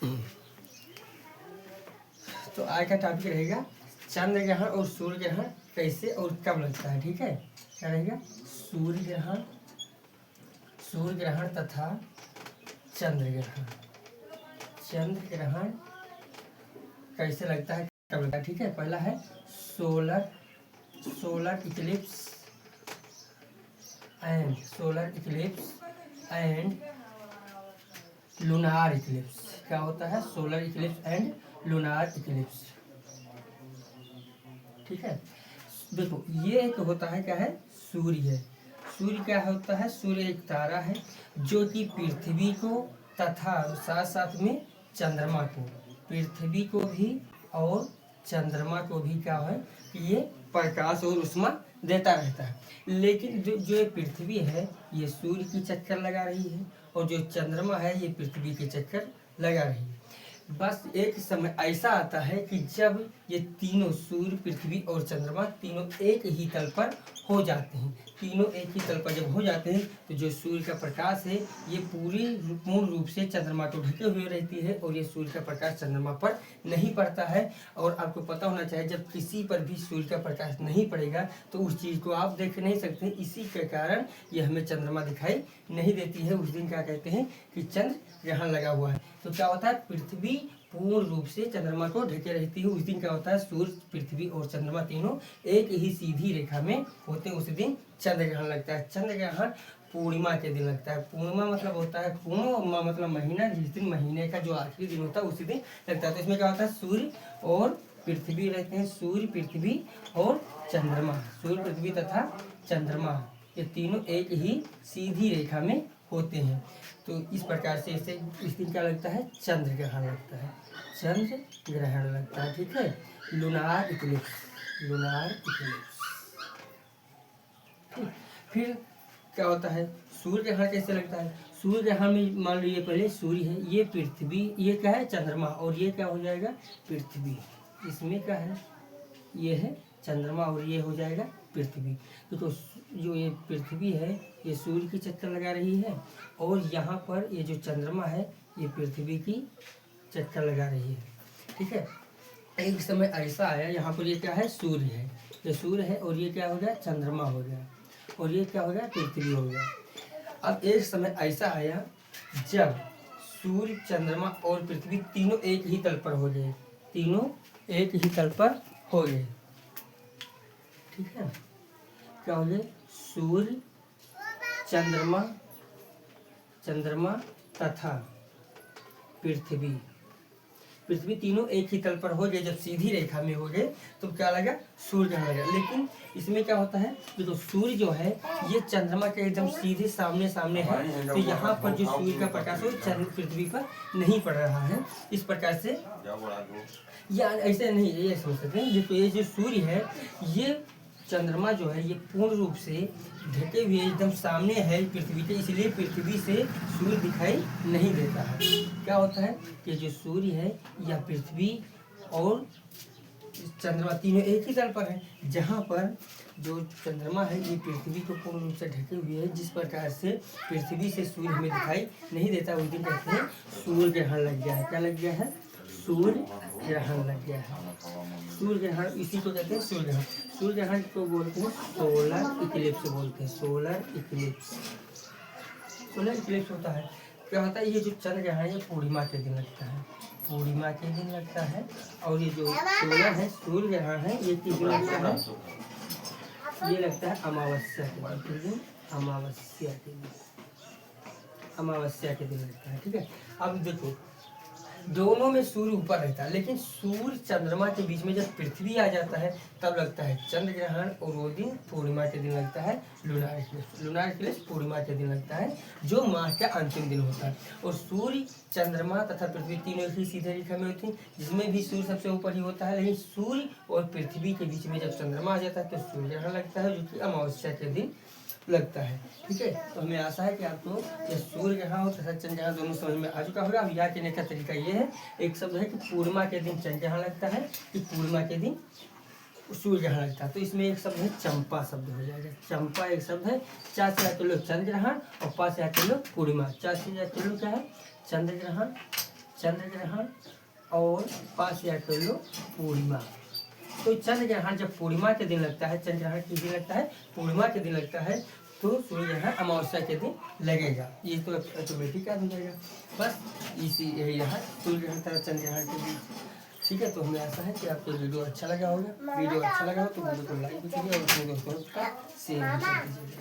तो आज का टॉपिक रहेगा चंद्र ग्रहण और सूर्य ग्रहण कैसे और कब लगता है। ठीक है, क्या रहेगा? सूर्य ग्रहण तथा चंद्र ग्रहण। चंद्र ग्रहण कैसे लगता है, कब लगता है। ठीक है, पहला है solar Eclipse and lunar Eclipse. क्या होता है? Solar Eclipse and lunar Eclipse. ठीक है, देखो ये एक होता है, क्या है? सूर्य। सूर्य क्या होता है? सूर्य एक तारा है जो कि पृथ्वी को तथा साथ साथ में चंद्रमा को, पृथ्वी को भी और चंद्रमा को भी क्या है कि ये प्रकाश और ऊष्मा देता रहता है। लेकिन जो ये पृथ्वी है ये सूर्य की चक्कर लगा रही है और जो चंद्रमा है ये पृथ्वी के चक्कर लगा रही है। बस एक समय ऐसा आता है कि जब ये तीनों सूर्य, पृथ्वी और चंद्रमा तीनों एक ही तल पर हो जाते हैं। तीनों एक ही तल पर जब हो जाते हैं तो जो सूर्य का प्रकाश है ये पूर्ण रूप से चंद्रमा को ढके हुए रहती है और ये सूर्य का प्रकाश चंद्रमा पर नहीं पड़ता है। और आपको पता होना चाहिए जब किसी पर भी सूर्य का प्रकाश नहीं पड़ेगा तो उस चीज़ को आप देख नहीं सकते। इसी के कारण ये हमें चंद्रमा दिखाई नहीं देती है। उस दिन क्या कहते हैं कि चंद्र ग्रहण लगा हुआ है। तो क्या होता है? पृथ्वी पूर्ण रूप से चंद्रमा को ढके रहती है। उस दिन क्या होता है? सूर्य, पृथ्वी और चंद्रमा तीनों एक ही सीधी रेखा में होते हैं। उस दिन चंद्र ग्रहण लगता है। चंद्र ग्रहण पूर्णिमा के दिन लगता है। पूर्णिमा मतलब होता है पूर्ण मतलब महीना, जिस दिन महीने का जो आखिरी दिन होता है उसी दिन लगता है। तो इसमें क्या होता है? सूर्य और पृथ्वी रहते हैं। सूर्य, पृथ्वी और चंद्रमा, सूर्य, पृथ्वी तथा चंद्रमा ये तीनों एक ही सीधी रेखा में होते हैं। तो इस प्रकार से इसे इस दिन क्या लगता है? चंद्र ग्रहण लगता है। चंद्र ग्रहण लगता है। ठीक है, लूनार इक्लिप्स। फिर क्या होता है? सूर्य ग्रहण कैसे लगता है? सूर्य ग्रहण में मान लीजिए पहले सूर्य है, ये पृथ्वी, ये क्या है? चंद्रमा, और ये क्या हो जाएगा? पृथ्वी। इसमें क्या है? ये है चंद्रमा और ये हो जाएगा पृथ्वी। तो जो ये पृथ्वी है ये सूर्य की चक्कर लगा रही है और यहाँ पर ये जो चंद्रमा है ये पृथ्वी की चक्कर लगा रही है। ठीक है, एक समय ऐसा आया, यहाँ पर ये क्या है? सूर्य है, ये सूर्य है और ये क्या हो गया? चंद्रमा हो गया और ये क्या हो गया? पृथ्वी हो गया। अब एक समय ऐसा आया जब सूर्य, चंद्रमा और पृथ्वी तीनों एक ही तल पर हो गए। तीनों एक ही तल पर हो गए। ठीक है, क्या हो गए? सूर्य, चंद्रमा तथा पृथ्वी तीनों एक ही तल पर हो गए। जब सीधी रेखा में हो गए तो क्या लगा? सूर्य ग्रहण लगा। लेकिन इसमें क्या होता है कि तो सूर्य जो है ये चंद्रमा के एकदम सीधे सामने है, तो यहाँ पर जो सूर्य का प्रकाश है चंद्र पृथ्वी पर नहीं पड़ रहा है। इस प्रकार से या ऐसे नहीं, ये समझ सकते हैं। तो ये जो सूर्य है ये चंद्रमा जो है ये पूर्ण रूप से ढके हुए एकदम सामने है पृथ्वी के, इसलिए पृथ्वी से सूर्य दिखाई नहीं देता है। क्या होता है कि जो सूर्य है या पृथ्वी और चंद्रमा तीनों एक ही तल पर है। जहाँ पर जो चंद्रमा है ये पृथ्वी को पूर्ण रूप से ढके हुए है, जिस प्रकार से पृथ्वी से सूर्य हमें दिखाई नहीं देता, उस दिन कहते हैं सूर्य ग्रहण लग गया है। क्या लग गया है? सूर्य ग्रहण लग गया है। सूर्य ग्रहण इसी को कहते हैं सूर्य ग्रहण। सूर्य ग्रहण को बोलते हैं सोलर इक्लिप्स बोलते हैं। सोलर इक्लिप्स होता है, क्या होता है? ये जो चंद्र ग्रहण है ये पूर्णिमा के दिन लगता है। पूर्णिमा के दिन लगता है। और ये जो सोलर है सूर्य ग्रहण है ये किस दिन लगता है? ये लगता है अमावस्या के दिन। अमावस्या के दिन लगता है। ठीक है, अब देखो दोनों में सूर्य ऊपर रहता है, लेकिन सूर्य चंद्रमा के बीच में जब पृथ्वी आ जाता है तब लगता है चंद्र ग्रहण। और वो दिन पूर्णिमा के दिन लगता है लूनार इक्लिप्स पूर्णिमा के दिन लगता है, जो माह का अंतिम दिन होता है। और सूर्य, चंद्रमा तथा पृथ्वी तीनों ही सीधे रेखा में होती हैं, जिसमें भी सूर्य सबसे ऊपर ही होता है। लेकिन सूर्य और पृथ्वी के बीच में जब चंद्रमा आ जाता है तो सूर्य ग्रहण लगता है, जो कि अमावस्या के दिन लगता है। ठीक है, तो हमें आशा है कि आपको ये सूर्य ग्रहण और तथा चंद्र ग्रहण दोनों समझ में आ चुका होगा। अब याद करने का तरीका ये है, एक शब्द है कि पूर्णिमा के दिन चंद्र ग्रहण लगता है, कि पूर्णिमा के दिन सूर्य ग्रहण लगता है। तो इसमें एक शब्द है चंपा शब्द हो जाएगा। चंपा एक शब्द है। 4 से आते लोग चंद्र ग्रहण और 5 से आते लोग पूर्णिमा। 4 से आते लोग क्या है? चंद्र ग्रहण, चंद्र ग्रहण और पास या कर लो पूर्णिमा। तो चंद्र ग्रहण जब पूर्णिमा के दिन लगता है, चंद्र ग्रहण किस दिन लगता है? पूर्णिमा के दिन लगता है। तो सूर्य ग्रहण अमावस्या के दिन लगेगा। ये तो ऑटोमेटिक याद हो जाएगा। बस इसी यही रहा सूर्य ग्रहण तथा चंद्र ग्रहण के बीच। ठीक है, तो हमें ऐसा है कि आपको वीडियो अच्छा लगा होगा। वीडियो अच्छा लगा हो तो वीडियो को लाइक कीजिए और अपने दोस्तों का शेयर कीजिए।